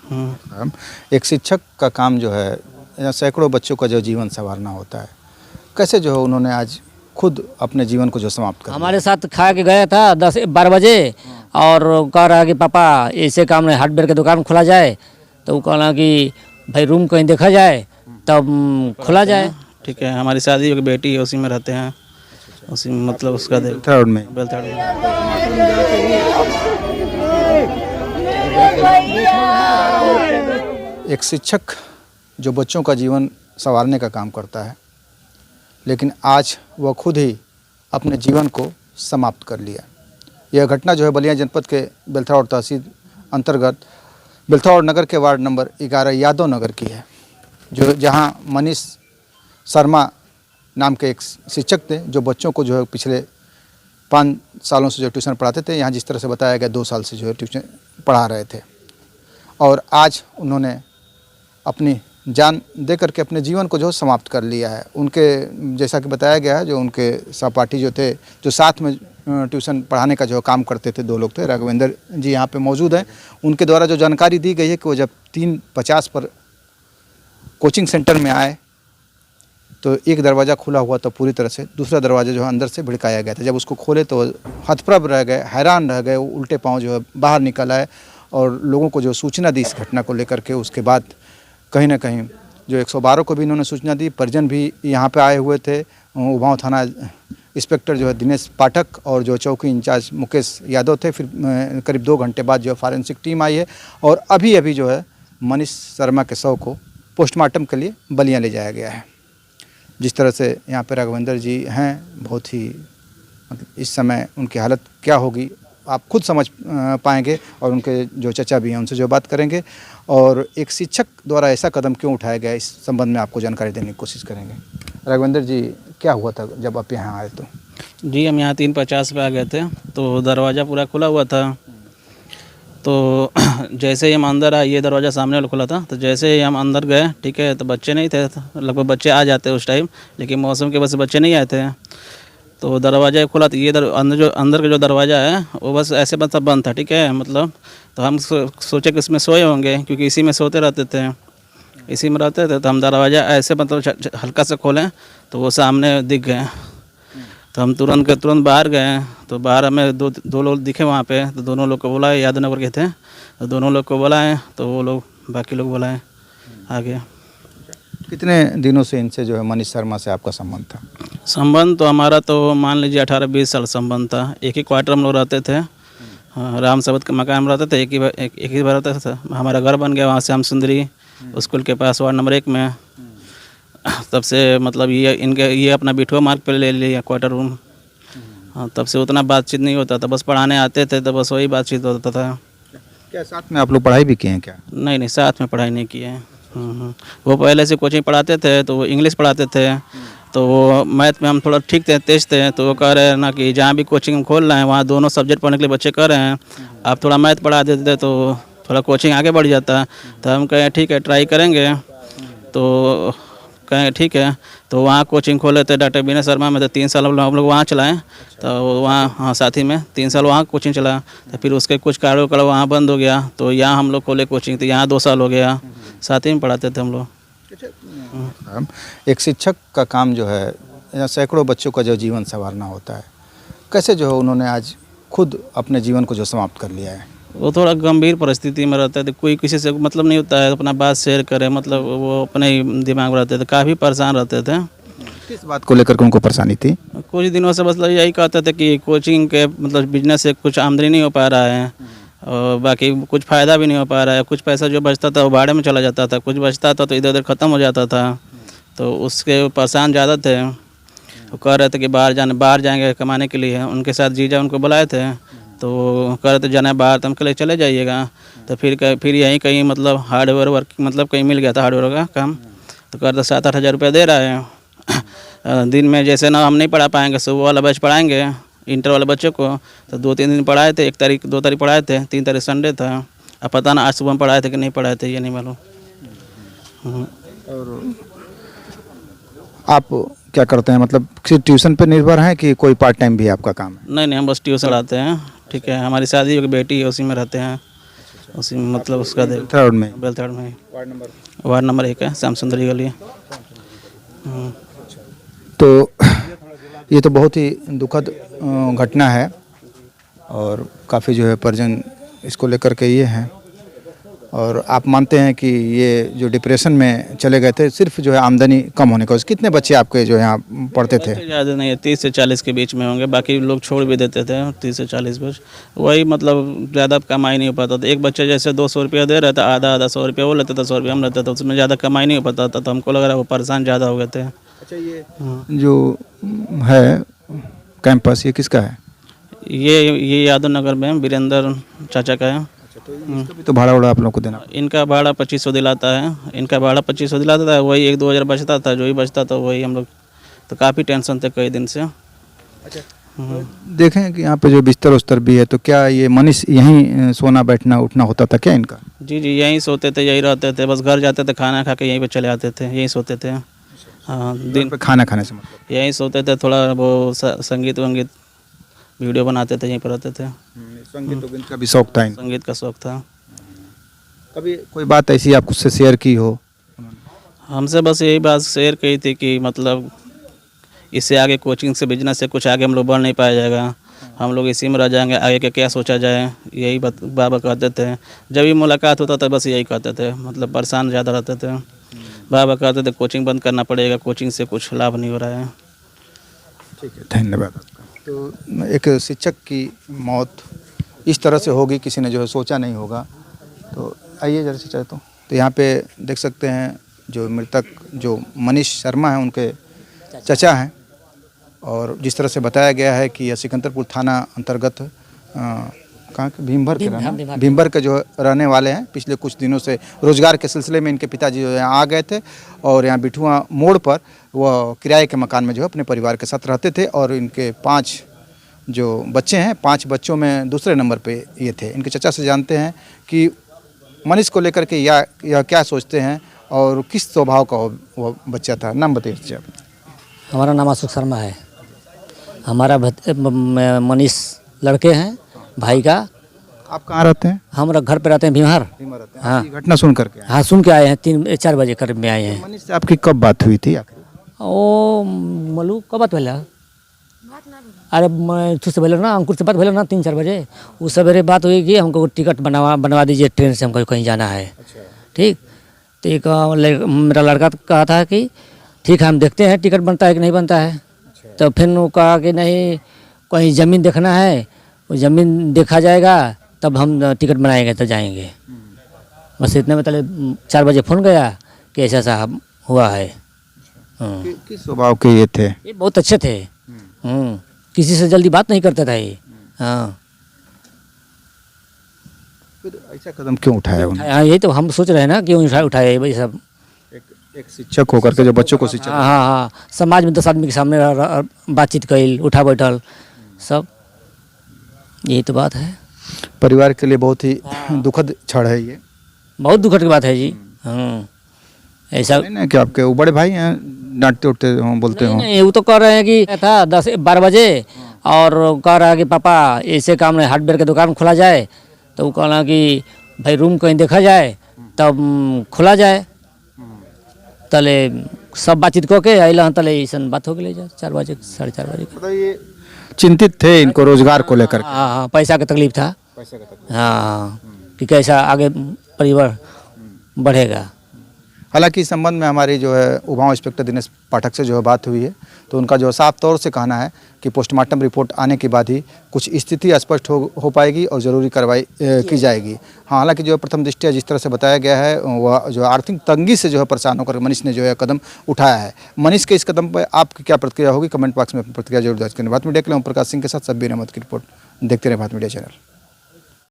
एक शिक्षक का काम जो है सैकड़ों बच्चों का जो जीवन संवारना होता है, कैसे जो है उन्होंने आज खुद अपने जीवन को जो समाप्त कर हमारे साथ खा के गया था 10-12 बजे और कह रहा कि पापा ऐसे काम में हार्डवेयर की दुकान खोला जाए, तो वो कहना कि भाई रूम कहीं देखा जाए तब खोला जाए। ठीक है, हमारी शादी की बेटी है, उसी में रहते हैं, उसी में मतलब उसका थर्ड में एक शिक्षक जो बच्चों का जीवन संवारने का काम करता है, लेकिन आज वह खुद ही अपने जीवन को समाप्त कर लिया। यह घटना जो है बलिया जनपद के बेलथौड़ तहसील अंतर्गत बेलथौड़ नगर के वार्ड नंबर 11 यादव नगर की है, जो जहां मनीष शर्मा नाम के एक शिक्षक थे जो बच्चों को जो है पिछले 5 सालों से जो ट्यूशन पढ़ाते थे। यहाँ जिस तरह से बताया गया 2 साल से जो है ट्यूशन पढ़ा रहे थे, और आज उन्होंने अपनी जान दे करके अपने जीवन को जो समाप्त कर लिया है। उनके जैसा कि बताया गया है, जो उनके सहपाठी जो थे, जो साथ में ट्यूशन पढ़ाने का जो काम करते थे, 2 लोग थे। राघवेंद्र जी यहाँ पे मौजूद हैं। उनके द्वारा जो जानकारी दी गई है कि वो जब 3:50 पर कोचिंग सेंटर में आए तो एक दरवाज़ा खुला हुआ तो पूरी तरह से, दूसरा दरवाज़ा जो है अंदर से भिड़काया गया था। जब उसको खोले तो हतप्रभ रह गए, हैरान रह गए, वो उल्टे पाँव जो है बाहर निकल आए और लोगों को जो सूचना दी इस घटना को लेकर के। उसके बाद कहीं ना कहीं जो 112 को भी इन्होंने सूचना दी। परिजन भी यहाँ पे आए हुए थे। उभाव थाना इंस्पेक्टर जो है दिनेश पाठक और जो चौकी इंचार्ज मुकेश यादव थे। फिर करीब 2 घंटे बाद जो है फॉरेंसिक टीम आई है और अभी जो है मनीष शर्मा के शव को पोस्टमार्टम के लिए बलिया ले जाया गया है। जिस तरह से यहाँ पे राघवेंद्र जी हैं, बहुत ही मतलब इस समय उनकी हालत क्या होगी आप खुद समझ पाएंगे, और उनके जो चचा भी हैं उनसे जो बात करेंगे, और एक शिक्षक द्वारा ऐसा कदम क्यों उठाया गया इस संबंध में आपको जानकारी देने की कोशिश करेंगे। राघवेंद्र जी, क्या हुआ था जब आप यहाँ आए? तो जी, हम यहाँ 3:50 पे आ गए थे, तो दरवाज़ा पूरा खुला हुआ था। तो जैसे ही हम अंदर आए, ये दरवाज़ा सामने वाला खुला था, तो जैसे ही हम अंदर गए, ठीक है, तो बच्चे नहीं थे। लगभग बच्चे आ जाते उस टाइम, लेकिन मौसम की वजह से बच्चे नहीं आए थे। तो दरवाज़ा खुला, तो ये अंदर का जो दरवाज़ा है वो बस ऐसे मतलब बंद था, ठीक है, मतलब। तो हम सोचे कि इसमें सोए होंगे, क्योंकि इसी में सोते रहते थे, इसी में रहते थे। तो हम दरवाज़ा ऐसे मतलब हल्का से खोलें तो वो सामने दिख गए। तो हम तुरंत बाहर गए, तो बाहर हमें दो लोग दिखे वहाँ पे। तो दोनों लोग को बुलाए, यादव नगर के थे, तो दोनों लोग को बुलाए, तो वो लोग बाकी लोग बुलाए आगे। कितने दिनों से इनसे जो है मनीष शर्मा से आपका संबंध था? संबंध तो हमारा तो मान लीजिए 18-20 साल संबंध था। एक ही क्वार्टर हम लोग रहते थे, राम सबद के मकान में रहते थे, एक ही बार रहते थे। हमारा घर बन गया वहाँ से हम सुंदरी स्कूल के पास वार्ड नंबर 1 में। तब से मतलब ये अपना बिठुआ मार्ग पर ले लिया क्वार्टर रूम। हाँ, तब से उतना बातचीत नहीं होता था, बस पढ़ाने आते थे तो बस वही बातचीत होता था। क्या साथ में आप लोग पढ़ाई भी किए हैं क्या? नहीं, साथ में पढ़ाई नहीं की है। वो पहले से कोचिंग पढ़ाते थे, तो वो इंग्लिश पढ़ाते थे, तो वो मैथ में हम थोड़ा ठीक थे, तेज थे। तो वो कह रहे हैं ना कि जहाँ भी कोचिंग खोल रहे हैं वहाँ दोनों सब्जेक्ट पढ़ने के लिए बच्चे कर रहे हैं, आप थोड़ा मैथ पढ़ा देते तो थोड़ा कोचिंग आगे बढ़ जाता। तो हम कहें ठीक है, ट्राई करेंगे। तो कहें ठीक है, तो वहाँ कोचिंग खोले थे डॉक्टर विनय शर्मा में। तो 3 साल हम लोग वहाँ चलाएँ, तो वहाँ हाँ साथी में 3 साल वहाँ कोचिंग चला। तो फिर उसके कुछ कारण वहाँ बंद हो गया, तो यहाँ हम लोग खोले कोचिंग, तो यहाँ 2 साल हो गया, साथ ही में पढ़ाते थे हम लोग। एक शिक्षक का काम जो है सैकड़ों बच्चों का जो जीवन संवारना होता है, कैसे जो है उन्होंने आज खुद अपने जीवन को जो समाप्त कर लिया है? वो थोड़ा गंभीर परिस्थिति में रहता है, तो कोई किसी से मतलब नहीं होता है, अपना बात शेयर करे, मतलब वो अपने ही दिमाग में रहते थे, काफ़ी परेशान रहते थे। किस बात को लेकर के उनको परेशानी थी? कुछ दिनों से मतलब यही कहते थे कि कोचिंग के मतलब बिजनेस से कुछ आमदनी नहीं हो पा रहा है, और बाकी कुछ फ़ायदा भी नहीं हो पा रहा है। कुछ पैसा जो बचता था वो भाड़े में चला जाता था, कुछ बचता था तो इधर उधर ख़त्म हो जाता था। तो उसके परेशान ज़्यादा थे। वो कह रहे थे कि बाहर जाएंगे कमाने के लिए। उनके साथ जीजा उनको बुलाए थे, तो कह रहे थे जाना है बाहर, तो हम कहे चले जाइएगा। तो फिर यहीं कहीं मतलब हार्डवेयर वर्क मतलब कहीं मिल गया था हार्डवेयर का काम। तो कह रहे थे 7-8 हज़ार रुपया दे रहा है दिन में। जैसे ना हम नहीं पढ़ा पाएंगे, सुबह वाला बैच पढ़ाएंगे इंटर वाले बच्चों को। तो 2-3 दिन पढ़ाए थे, 1 तारीख 2 तारीख पढ़ाए थे, 3 तारीख संडे था। अब पता ना आज सुबह में पढ़ाए थे कि नहीं पढ़ाए थे, ये नहीं मालूम। और आप क्या करते हैं, मतलब सिर्फ ट्यूशन पे निर्भर हैं कि कोई पार्ट टाइम भी आपका काम है? नहीं, हम बस ट्यूशन पढ़ाते हैं, ठीक है। हमारी शादी की बेटी है, उसी में रहते हैं। उसी में मतलब उसका देख थर्ड में बेलथड़ में वार्ड वार्ड नंबर 1 है, श्याम सुंदरी गली। तो ये तो बहुत ही दुखद घटना है और काफ़ी जो है परिजन इसको लेकर के ये हैं। और आप मानते हैं कि ये जो डिप्रेशन में चले गए थे सिर्फ जो है आमदनी कम होने की वजह से। कितने बच्चे आपके जो यहाँ पढ़ते थे? ज़्यादा नहीं है, 30 से 40 के बीच में होंगे, बाकी लोग छोड़ भी देते थे 30 से 40 बच। वही मतलब ज़्यादा कमाई नहीं हो पाता था। एक बच्चे जैसे 200 रुपया दे रहा था, आधा 100 रुपया वो लेता था, 100 रुपया हम लेते थे, उसमें ज़्यादा कमाई नहीं हो पाता था। तो हमको लग रहा है वो परेशान ज़्यादा हो गए थे। अच्छा, ये जो है कैंपस ये किसका है? ये यादव नगर में वीरेंद्र चाचा का है। तो इसका भी तो भाड़ा उड़ा आप लोग को देना? इनका भाड़ा 2500 दिलाता है, इनका भाड़ा 2500 दिलाता था। वही 1-2 हज़ार बचता था, जो ही बचता था वही हम लोग, तो काफ़ी टेंशन थे कई दिन से। अच्छा, देखें कि यहाँ पे जो बिस्तर उस्तर भी है, तो क्या ये मनीष यहीं सोना बैठना उठना होता था क्या इनका? जी जी, यहीं सोते थे, यहीं रहते थे, बस घर जाते थे, खाना खा के यहीं पे चले आते थे, यहीं सोते थे। हाँ, दिन पे खाना खाने से मतलब? यहीं सोते थे, थोड़ा वो संगीत वंगीत वीडियो बनाते थे, यहीं पर रहते थे। संगीत का भी शौक था इनको? संगीत का शौक था। कभी कोई बात ऐसी आप उससे शेयर की हो? हमसे बस यही बात शेयर की थी कि मतलब इससे आगे कोचिंग से बिजनेस से कुछ आगे हम लोग बढ़ नहीं पाया जाएगा, हम लोग इसी में रह जाएंगे, आगे का क्या सोचा जाए, यही बात बाबा कहते थे। जब भी मुलाकात होता था बस यही कहते थे, मतलब परेशान ज़्यादा रहते थे। बाबा कहते थे कोचिंग बंद करना पड़ेगा, कोचिंग से कुछ लाभ नहीं हो रहा है। ठीक है, धन्यवाद आपका। तो एक शिक्षक की मौत इस तरह से होगी, किसी ने जो है सोचा नहीं होगा। तो आइए जरा से चाहे तो यहाँ पे देख सकते हैं जो मृतक जो मनीष शर्मा हैं उनके चचा हैं। और जिस तरह से बताया गया है कि यह सिकंदरपुर थाना अंतर्गत कहाँ के भीमभर के भीमभर के जो रहने वाले हैं। पिछले कुछ दिनों से रोजगार के सिलसिले में इनके पिताजी जो यहाँ आ गए थे और यहाँ बिठुआ मोड़ पर वह किराए के मकान में जो है अपने परिवार के साथ रहते थे। और इनके 5 जो बच्चे हैं, 5 बच्चों में दूसरे नंबर पे ये थे। इनके चचा से जानते हैं कि मनीष को लेकर के यह क्या सोचते हैं और किस स्वभाव का वो बच्चा था। नाम बताइए आप। हमारा नाम अशोक शर्मा है। हमारा मनीष लड़के हैं भाई का। आप कहाँ रहते हैं? हम घर पे रहते हैं भीमहर। रहते हैं? हाँ। ये घटना सुन करके? हाँ, सुन के आए हैं, 3-4 बजे करीब में आए हैं। मनीष से आपकी कब बात हुई थी आखिर? ओ मलू कब बात भेला? अरे तुझसे पहले ना अंकुर से बात भेला ना 3-4 बजे। उस सवेरे बात हुई कि हमको टिकट बनवा दीजिए, ट्रेन से हमको कहीं जाना है। ठीक, तो एक मेरा लड़का कहा था कि ठीक है हम देखते हैं टिकट बनता है कि नहीं बनता है। तो फिर वो कहा कि नहीं कहीं ज़मीन देखना है, वो ज़मीन देखा जाएगा तब हम टिकट बनाएंगे तो जाएंगे। बस इतने में तले 4 बजे फ़ोन गया कि ऐसा ऐसा हुआ है। किस स्वभाव के ये थे? ये बहुत अच्छे थे। किसी से जल्दी बात नहीं करता था ये। हाँ, फिर ऐसा कदम क्यों उठाया उन्होंने? हाँ, यही तो हम सोच रहे हैं ना क्यों उठाए भाई सब। एक शिक्षक होकर के जो बच्चों को शिक्षा हाँ हाँ हाँ, समाज में 10 आदमी के सामने बातचीत कईल, उठा बैठल सब, यही तो बात है। परिवार के लिए बहुत ही दुखद क्षण है ये। बहुत दुखद की बात है जी। हाँ, ऐसा नहीं ना कि आपके वो बड़े भाई हैं, डांटते उठते हों, बोलते हों? नहीं, वो तो कह रहे हैं कि था 10-12 बजे और कह रहा है कि पापा ऐसे काम नहीं, हार्डवेयर की दुकान खोला जाए। तो वो कहना कि भाई रूम कहीं देखा जाए तब खोला जाए। तले सब बातचीत कऽ के अल तले ऐसा बात हो गई 4 बजे 4:30 बजे। मतलब ये चिंतित थे इनको रोजगार को लेकर? हाँ हाँ, पैसा का तकलीफ था। हाँ, कि कैसा आगे परिवार बढ़ेगा। हालांकि इस संबंध में हमारी जो है उभाऊ इंस्पेक्टर दिनेश पाठक से जो है बात हुई है, तो उनका जो साफ तौर से कहना है कि पोस्टमार्टम रिपोर्ट आने के बाद ही कुछ स्थिति स्पष्ट हो पाएगी और ज़रूरी कार्रवाई की जाएगी। हाँ, हालांकि जो प्रथम दृष्टया जिस तरह से बताया गया है वह जो आर्थिक तंगी से जो है परेशान होकर मनीष ने जो है कदम उठाया है। मनीष के इस कदम पर आपकी क्या प्रतिक्रिया होगी? कमेंट बॉक्स में अपनी प्रतिक्रिया जरूर दर्ज करें। भारत मीडिया के लिए ओम प्रकाश सिंह के साथ शब्बीर अहमद की रिपोर्ट। देखते रहे भारत मीडिया चैनल।